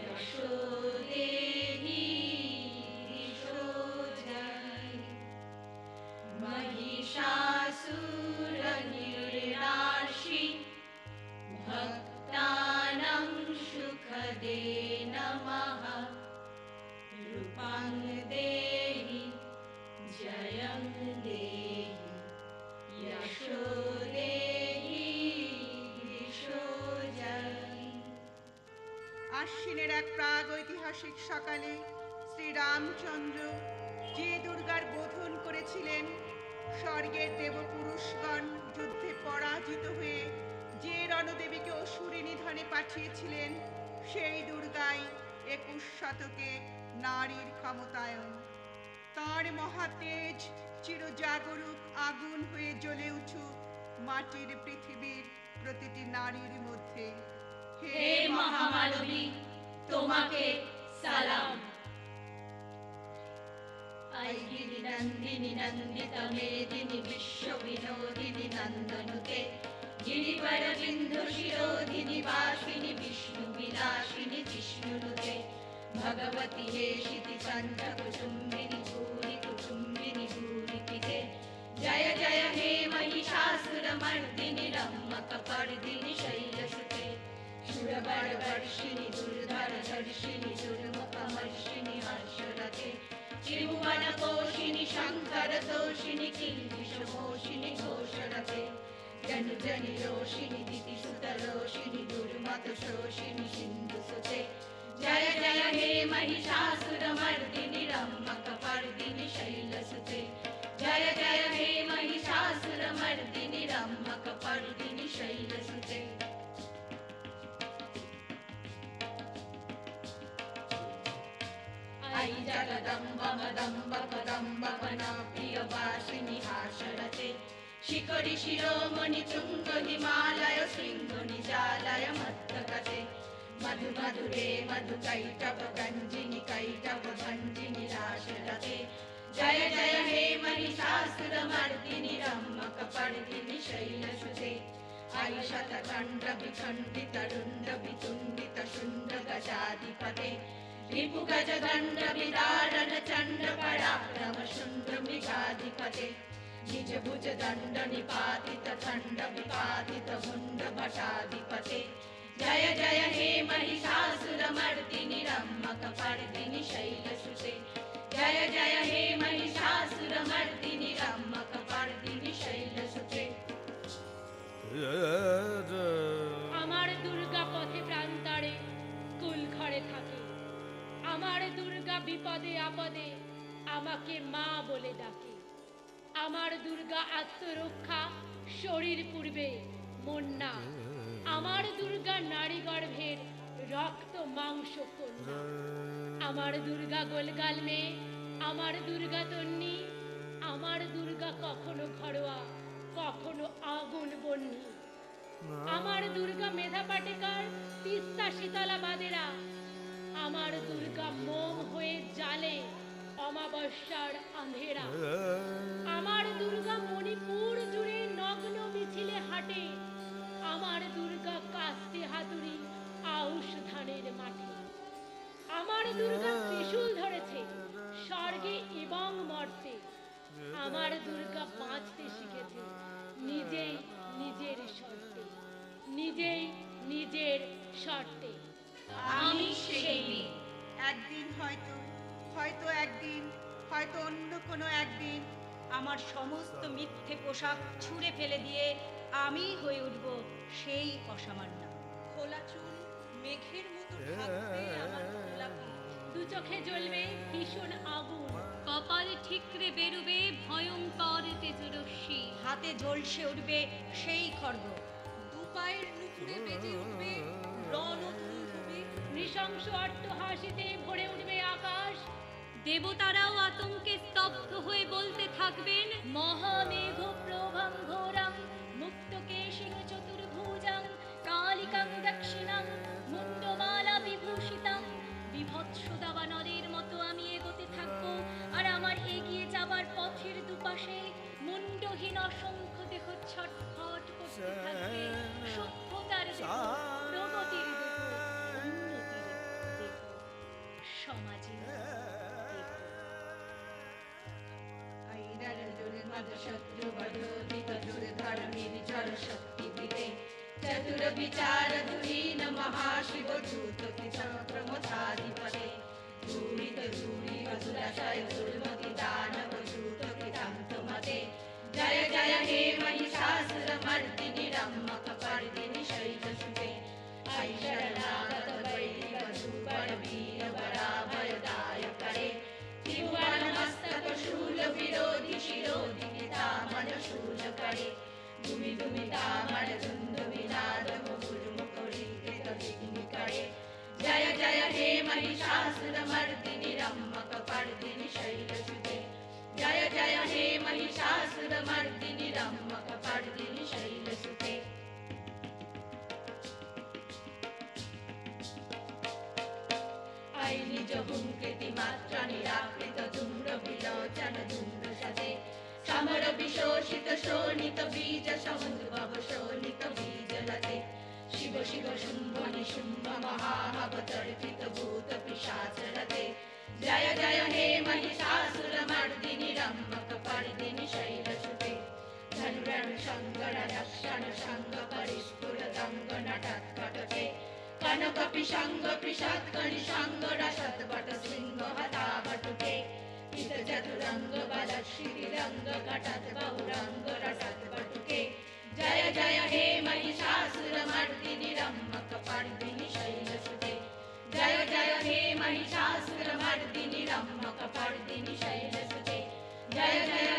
यशो देहि दिशो जय महिषासुरनिर्नाशि भक्तानां सुखदे नमः रूपं देहि जयं देहि यशो देहि दिशो जय। আশ্বিনের এক প্রাগৈতিহাসিক সকালে শ্রীরামচন্দ্র যে দুর্গার বোধন করেছিলেন, স্বর্গের দেবপুরুষগণ যুদ্ধে পরাজিত হয়ে যে রণদেবীকে অসুরে নিধনে পাঠিয়েছিলেন, সেই দুর্গাই 21 শতকে নারীর ক্ষমতায়ন। তাঁর মহাতেজ চিরজাগরুক আগুন হয়ে জ্বলে উঠুক মাটির পৃথিবীর প্রতিটি নারীর মধ্যে। হে মহামানবী, তোমাকে সালাম। ऐगिरि नन्दिनि नन्दित मेदिनि विश्वविनोदिनि नन्दनुते गिरिवरबिन्दु शिरोधिनि वासिनि विष्णुविलासिनि जिष्णुनुते भगवति हेशिति चन्द्रकुचुम्बिनि भूरि कुचुम्बिनि भूरिपिते जय जय हे महिषासुरमर्दिनि रम्मकपर्दिनि शैलसुते शूरबरवर्षिणि दुर्धरधर्षिणि दुर्मुखमर्षिणि हर्षरते त्रिभुवनपोषिणि शङ्करतोषिणि किल्बिषमोषिणि घोषरते जनुजनि रोषिणि दितिसुतरोषिणि दुर्मदशोषिणि सिन्धुसुते जय जय हे महिषासुरमर्दिनि रम्मकपर्दिनि शैलसुते जय जय हे महिषासुरमर्दिनि रम्मकपर्दिनि शैलसुते। ऐ जगदम्ब मदम्ब कदम्ब वनप्रियवासिनि हासरते शिखरि शिरोमणि तुङ्ग हिमालय शृङ्ग निजालय मत्तकते मधु मधुरे मधुकैटभ गञ्जिनि कैटभ भञ्जिनि राशरते जय जय हे महिषासुरमर्दिनि रम्मकपर्दिनि शैलसुते ऐ शतखण्ड विखण्डित रुण्ड वितुण्डित शुण्ड गजाधिपते रिपुगज दण्ड विदारण चण्ड पराक्रम शुण्ड मृगाधिपते निज भुज दण्ड निपातित खण्ड विपातित मुण्ड भटाधिपते जय जय हे महिषासुरमर्दिनि रम्मकपर्दिनि शैलसुते जय जय हे महिषासुरमर्दिनि रम्मकपर्दिनि शैलसुते। আমার দুর্গা পথে প্রান্তরে কুল ঘরে থাকে, আমার দুর্গা বিপদে আপদে আমাকে মা বলে ডাকে, আমার দুর্গা আত্মরক্ষা শরীর পূর্বে মন না, আমার দুর্গা নারী গর্ভের রক্ত মাংস কন্যা, আমার দুর্গা গোলগাল মেয়ে, আমার দুর্গা তন্নি, আমার দুর্গা কখনো ঘরোয়া কখনো আগুন বন্যি, আমার দুর্গা মেধা পাটেকার তিস্তা শীতলা বাদেরা, আমার দুর্গা মোম হয়ে জালে অমাবস্যার আঁধেরা, আমার দুর্গা মণিপুর জুড়ে নগ্ন মিছিলে হাঁটে, আমার দুর্গা কাস্তে হাতুড়ি আউশ ধানের মাঠে, আমার দুর্গা ত্রিশূল ধরেছে স্বর্গে এবং মর্তে, আমার দুর্গা বাঁচতে শিখেছে নিজেই নিজের শর্তে, নিজেই নিজের শর্তে। আমি সেই মেয়ে। একদিন হয়তো হয়তো একদিন হয়তো অন্য কোনো একদিন আমার সমস্ত মিথ্যে পোশাক ছুঁড়ে ফেলে দিয়ে আমি হয়ে উঠব সেই অসামান্য। খোলা চুল মেঘের মতো ঢাকবে আমার খোলা পিঠ। দু চোখে জ্বলবে ভীষণ আগুন, কপালে ঠিকরে বেরোবে ভয়ঙ্কর তেজরশ্মি, হাতে ঝলসে উঠবে সেই খড়গ, দু পায়ের নুপুরে বেজে উঠবে রণধুন্ধুবি। নৃশংস অট্টহাসিতে ভরে উঠবে আকাশ, দেবতারাও আতঙ্কে স্তব্ধ হয়ে বলতে থাকবেন মহামেঘ প্রভং ঘোরং মুক্তকেশিং চতুর্ভুজং কালিকাং দক্ষিণাং মুন্ডমালা বিভূষিতং। বিভৎস দাবানলের মতো আমি এগোতে থাকবো, আর আমার এগিয়ে যাবার পথের দুপাশে মুন্ডহীন অসংখ্য দেহ ছটফট করতে থাকবে। সভ্যতার দেহ, প্রগতির দেহ, উন্নতির দেহ। शत्रुवरोधित दुर्धर्मीर जड़ शक्ति विदे चतुर विचार धुरीन महाशिव धूत प्रमथाधिपते धूरित धूरी असुरशय दुर्मति दानव धूत कृतान्तमते जय जय हे महिषासुर मर्दिनि रम्मक पर्दिनि शैलसुते ऐ शरणागत वैरि वधूवर वीर वराभयदाय करे त्रिभुवन मस्तक शूल विरोधि शिरोधि पितामह शूल करे दुमि दुमि तामर धुंध विनाद मुहुर्मुखरि कृत विघ्न करे जय जय हे महिषासुर मर्दिनि रम्मक पर्दिनि शैलसुते जय जय हे महिषासुर मर्दिनि रम्मक पर्दिनि शैलसुते ऐ निज हुंकृति मात्रा निराकृत धूम्र विलोचन धूम्र सदे समर विशोषित शोणित बीज समुद्भव शोणित बीज लते शिव शिव शुंभ निशुंभ महाअवतर्कित भूत पिशाच रते जय जय हे महिषासुर मर्दिनि रम्मक पर्दिनि शैलसुते धनुरण शंकर दर्शन शंग परिस्फुर दंग नटत्कटते कनक पिशंग पिशात्कनि शंग रसत बट सिंह हता बटुके इत चतुरंग बल श्रीरंग घटत बहुरंग रसत बटुके जय जय हे महिषासुर मर्दिनि रम्मक पर्दिनि शैलसुते जय जय हे महिषासुर मर्दिनि रम्मक पर्दिनि शैलसुते जय जय